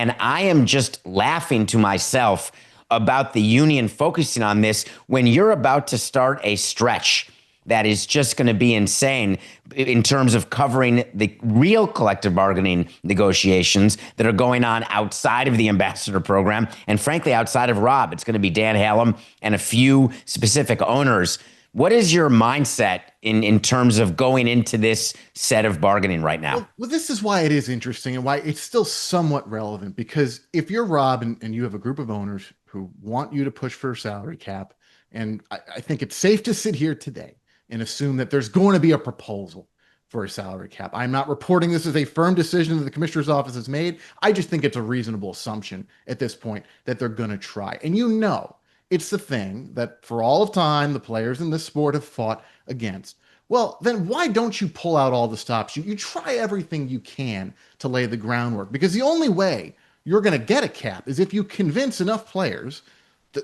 And I am just laughing to myself about the union focusing on this when you're about to start a stretch that is just going to be insane in terms of covering the real collective bargaining negotiations that are going on outside of the ambassador program. And frankly, outside of Rob, it's going to be Dan Hallam and a few specific owners. What is your mindset in terms of going into this set of bargaining right now? Well, this is why it is interesting and why it's still somewhat relevant, because if you're Rob and you have a group of owners who want you to push for a salary cap, and I think it's safe to sit here today and assume that there's going to be a proposal for a salary cap. I'm not reporting this as a firm decision that the commissioner's office has made. I just think it's a reasonable assumption at this point that they're going to try. And it's the thing that for all of time, the players in this sport have fought against. Well, then why don't you pull out all the stops? You try everything you can to lay the groundwork, because the only way you're going to get a cap is if you convince enough players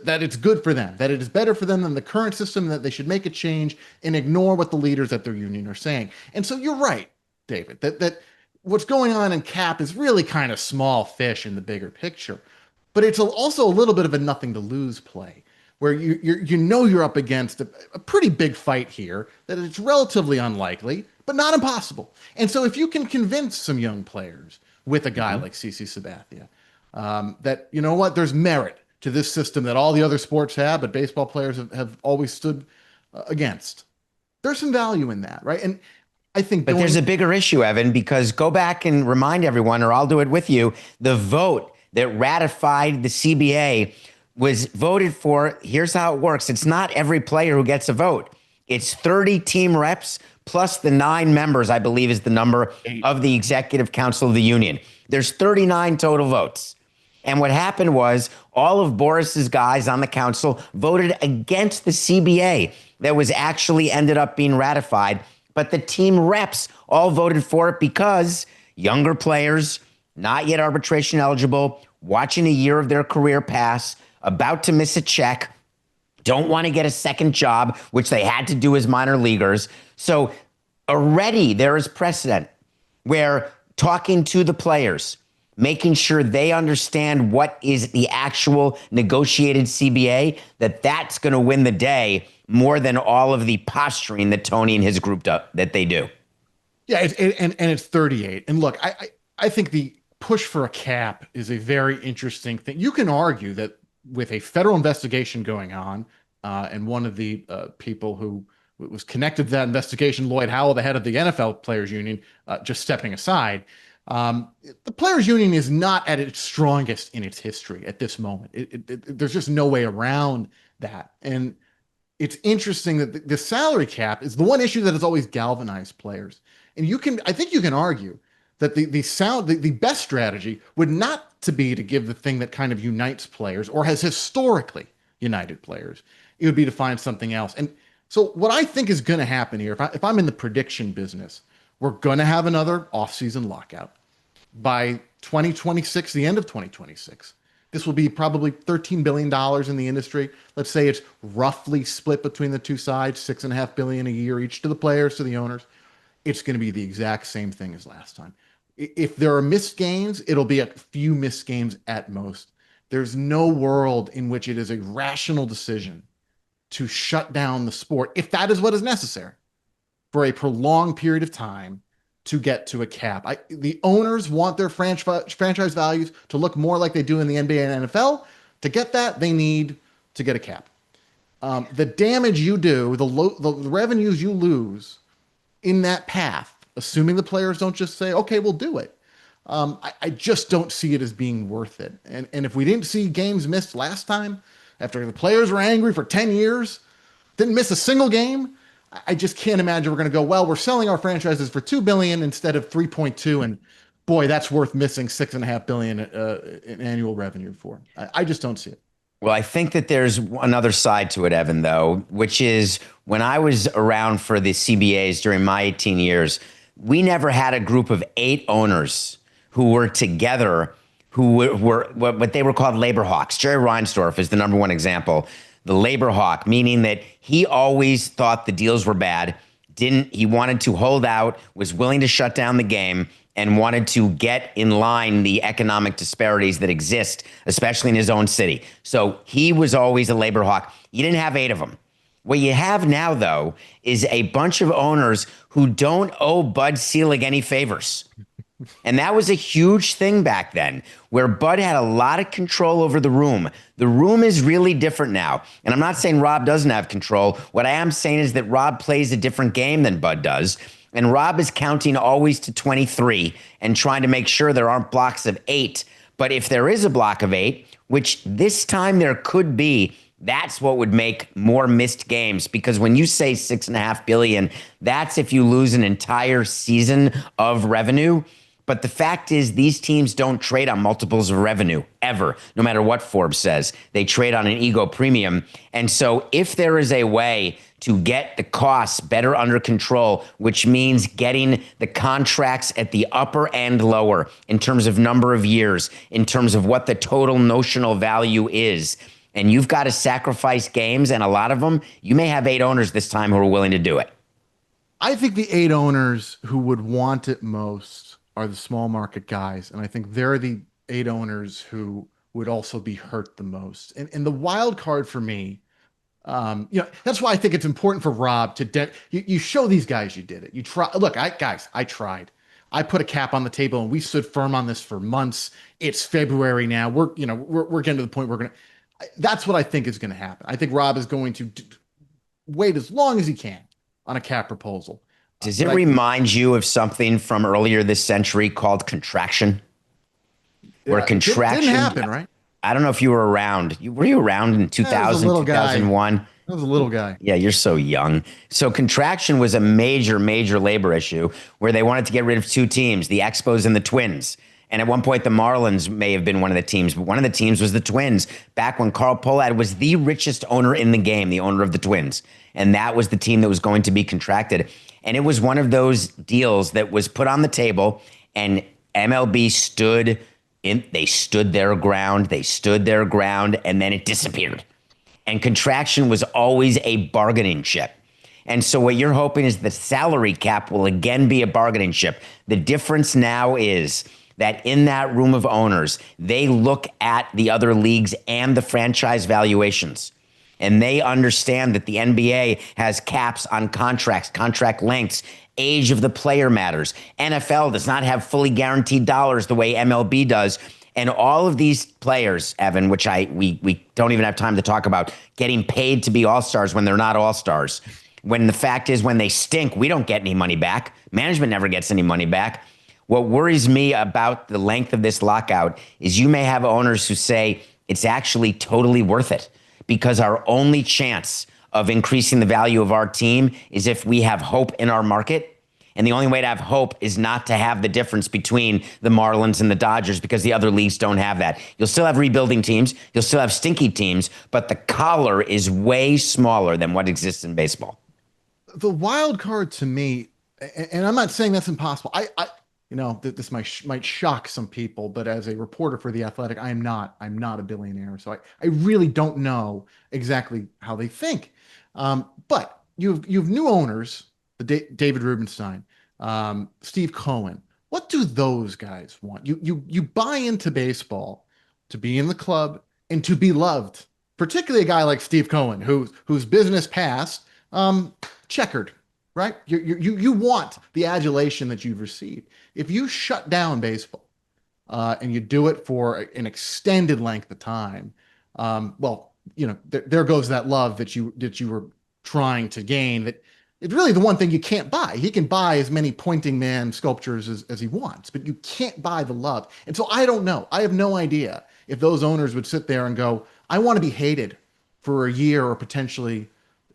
that it's good for them, that it is better for them than the current system, that they should make a change and ignore what the leaders at their union are saying. And so you're right, David, that what's going on in cap is really kind of small fish in the bigger picture. But it's also a little bit of a nothing to lose play, where you're up against a pretty big fight here, that it's relatively unlikely, but not impossible. And so if you can convince some young players with a guy like CC Sabathia, that, you know what, there's merit to this system that all the other sports have, but baseball players have always stood against. There's some value in that, right? And I think But there's a bigger issue, Evan, because go back and remind everyone, or I'll do it with you, the vote that ratified the CBA was voted for. Here's how it works. It's not every player who gets a vote. It's 30 team reps plus the 9 members, I believe is the number of the executive council of the union. There's 39 total votes. And what happened was all of Boris's guys on the council voted against the CBA that was actually ended up being ratified. But the team reps all voted for it because younger players, not yet arbitration eligible, watching a year of their career pass, about to miss a check, don't want to get a second job, which they had to do as minor leaguers. So already there is precedent where talking to the players, making sure they understand what is the actual negotiated CBA, that's going to win the day more than all of the posturing that Tony and his group that they do. Yeah, and it's 38. And look, I think the push for a cap is a very interesting thing. You can argue that with a federal investigation going on, and one of the people who was connected to that investigation, Lloyd Howell, the head of the NFL Players Union, just stepping aside, the Players Union is not at its strongest in its history at this moment. There's just no way around that. And it's interesting that the salary cap is the one issue that has always galvanized players. And I think you can argue that the best strategy would not to be to give the thing that kind of unites players or has historically united players. It would be to find something else. And so what I think is going to happen here, if I'm in the prediction business, we're going to have another offseason lockout. By 2026, the end of 2026, this will be probably $13 billion in the industry. Let's say it's roughly split between the two sides, $6.5 billion a year each to the players, to the owners. It's going to be the exact same thing as last time. If there are missed games, it'll be a few missed games at most. There's no world in which it is a rational decision to shut down the sport, if that is what is necessary, for a prolonged period of time to get to a cap. The owners want their franchise values to look more like they do in the NBA and NFL. To get that, they need to get a cap. The damage you do, the revenues you lose in that path, assuming the players don't just say, okay, we'll do it. I just don't see it as being worth it. And if we didn't see games missed last time, after the players were angry for 10 years, didn't miss a single game, I just can't imagine we're going to go, well, we're selling our franchises for $2 billion instead of 3.2, and boy, that's worth missing $6.5 billion in annual revenue for. I just don't see it. Well, I think that there's another side to it, Evan, though, which is when I was around for the CBAs during my 18 years, we never had a group of 8 owners who were together, who were what they were called labor hawks. Jerry Reinsdorf is the number one example. The labor hawk, meaning that he always thought the deals were bad, he wanted to hold out, was willing to shut down the game, and wanted to get in line the economic disparities that exist, especially in his own city. So he was always a labor hawk. You didn't have 8 of them. What you have now, though, is a bunch of owners who don't owe Bud Selig any favors. And that was a huge thing back then, where Bud had a lot of control over the room. The room is really different now. And I'm not saying Rob doesn't have control. What I am saying is that Rob plays a different game than Bud does. And Rob is counting always to 23 and trying to make sure there aren't blocks of 8. But if there is a block of 8, which this time there could be, that's what would make more missed games. Because when you say $6.5 billion, that's if you lose an entire season of revenue. But the fact is, these teams don't trade on multiples of revenue ever, no matter what Forbes says. They trade on an ego premium. And so if there is a way to get the costs better under control, which means getting the contracts at the upper and lower in terms of number of years, in terms of what the total notional value is, and you've got to sacrifice games, and a lot of them, you may have 8 owners this time who are willing to do it. I think the 8 owners who would want it most are the small market guys. And I think they're the 8 owners who would also be hurt the most. And the wild card for me, that's why I think it's important for Rob to, you show these guys you did it. You try, look, I tried. I put a cap on the table and we stood firm on this for months. It's February now. We're getting to the point that's what I think is going to happen. I think Rob is going to wait as long as he can on a cap proposal. Does it remind you of something from earlier this century called contraction? Where contraction didn't happen, right? I don't know if you were around. Were you around in 2000, 2001? I was a little guy. Yeah, you're so young. So contraction was a major, major labor issue where they wanted to get rid of 2 teams, the Expos and the Twins. And at one point, the Marlins may have been one of the teams, but one of the teams was the Twins, back when Carl Pohlad was the richest owner in the game, the owner of the Twins. And that was the team that was going to be contracted. And it was one of those deals that was put on the table, and MLB stood their ground, and then it disappeared. And contraction was always a bargaining chip. And so what you're hoping is the salary cap will again be a bargaining chip. The difference now is that in that room of owners, they look at the other leagues and the franchise valuations. And they understand that the NBA has caps on contracts, contract lengths, age of the player matters. NFL does not have fully guaranteed dollars the way MLB does. And all of these players, Evan, which we don't even have time to talk about, getting paid to be all-stars when they're not all-stars. When the fact is, when they stink, we don't get any money back. Management never gets any money back. What worries me about the length of this lockout is you may have owners who say it's actually totally worth it, because our only chance of increasing the value of our team is if we have hope in our market. And the only way to have hope is not to have the difference between the Marlins and the Dodgers, because the other leagues don't have that. You'll still have rebuilding teams. You'll still have stinky teams, but the collar is way smaller than what exists in baseball. The wild card to me, and I'm not saying that's impossible. This might shock some people, but as a reporter for The Athletic, I'm not a billionaire. So I really don't know exactly how they think. But you've new owners, David Rubenstein, Steve Cohen. What do those guys want? You buy into baseball to be in the club and to be loved, particularly a guy like Steve Cohen, whose business past checkered. Right? You want the adulation that you've received. If you shut down baseball and you do it for an extended length of time, there goes that love that you were trying to gain. That it's really the one thing you can't buy. He can buy as many pointing man sculptures as he wants, but you can't buy the love. And so I don't know. I have no idea if those owners would sit there and go, I want to be hated for a year or potentially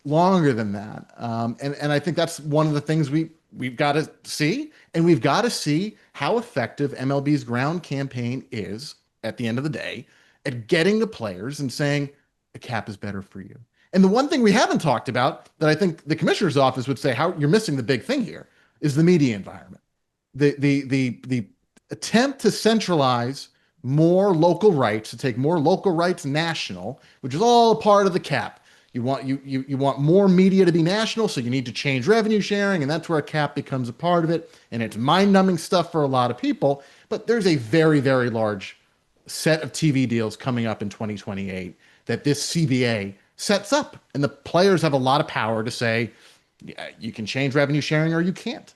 longer than that. And I think that's one of the things we've got to see, and we've got to see how effective MLB's ground campaign is at the end of the day at getting the players and saying a cap is better for you. And the one thing we haven't talked about that I think the commissioner's office would say how you're missing the big thing here is the media environment. The attempt to centralize more local rights, to take more local rights national, which is all a part of the cap. You want more media to be national, so you need to change revenue sharing, and that's where a cap becomes a part of it. And it's mind-numbing stuff for a lot of people. But there's a very, very large set of TV deals coming up in 2028 that this CBA sets up, and the players have a lot of power to say, yeah, you can change revenue sharing or you can't.